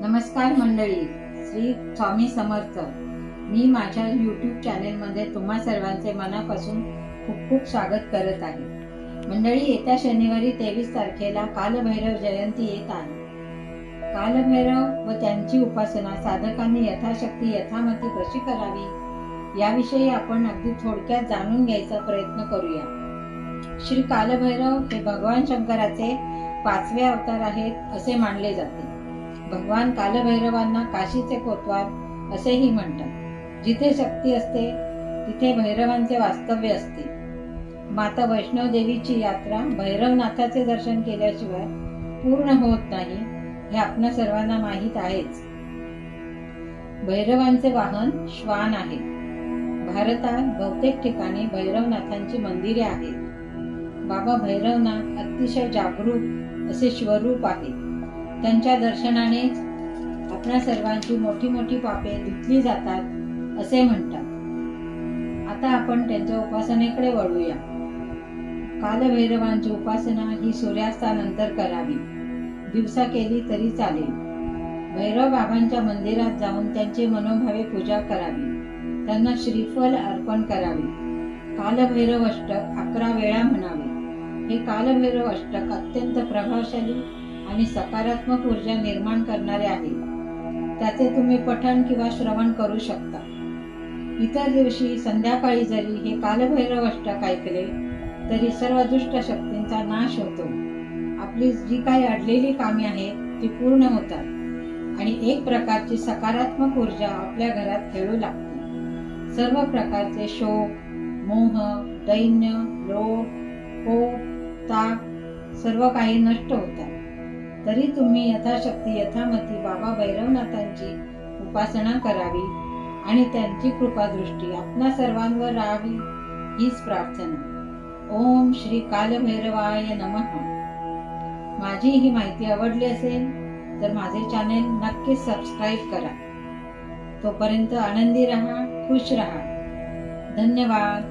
नमस्कार मंडळी, श्री स्वामी समर्थ। मी माझ्या YouTube चॅनेलमध्ये तुम्हा सर्वांचे मनापासून खूप खूप स्वागत करत आहे। मंडळी, येत्या शनिवारी 23 तारखेला कालभैरव जयंती येत आहे। कालभैरव व त्यांची उपासना साधकांनी यथाशक्ती यथामती कशी करावी याविषयी आपण अगदी थोडक्यात जाणून घ्यायचा प्रयत्न करूया। श्री कालभैरव हे भगवान शंकराचे 5वे अवतार आहेत असे मानले जाते। भगवान कालभैरवांना काशीचे कोतवाल असेही म्हणतात। जिथे शक्ती असते तिथे भैरवांचे वास्तव्य असते। माता वैष्णव देवीची यात्रा भैरवनाथाचे दर्शन केल्याशिवाय पूर्ण होत नाही हे आपणा सर्वांना माहीत आहेच। भैरवांचे वाहन श्वान आहे। भारतात बहुतेक ठिकाणी भैरवनाथांची मंदिरे आहेत। बाबा भैरवनाथ अतिशय जागरूक असे शिवरूप आहे। त्यांच्या दर्शनानेच आपणा सर्वांची मोठी मोठी पापे धुतली जातात असे म्हणतात। आता आपण त्यांच्या उपासनेकडे वळूया। कालभैरवांची उपासना ही सूर्यास्तानंतर करावी। दिवसा केली तरी चालेल। भैरव बाबांच्या मंदिरात जाऊन त्यांची मनोभावे पूजा करावी। त्यांना श्रीफल अर्पण करावे। कालभैरव अष्टक 11 वेळा म्हणावे। हे कालभैरव अष्टक अत्यंत प्रभावशाली आणि सकारात्मक ऊर्जा निर्माण करणारे आहे। त्याचे तुम्ही पठण किंवा श्रवण करू शकता। इतर दिवशी संध्याकाळी जरी हे कालभैरव अष्टक ऐकले तरी सर्व दुष्ट शक्तींचा नाश होतो। आपली जी काही अडलेली कामे आहेत ती पूर्ण होतात आणि एक प्रकारची सकारात्मक ऊर्जा आपल्या घरात खेळू लागते। सर्व प्रकारचे शोक, मोह, दैन्य, लोभ, कोप, ताप सर्व काही नष्ट होतात। तरी तुम्ही यथाशक्ती यथामती बाबा भैरवनाथांची उपासना करावी आणि त्यांची कृपादृष्टी आपणा सर्वांवर राहावी हीच प्रार्थना। ओम श्री कालभैरवाय नमः। माझी ही माहिती आवडली असेल तर माझे चॅनेल नक्कीच सबस्क्राईब करा। तोपर्यंत आनंदी रहा, खुश रहा। धन्यवाद।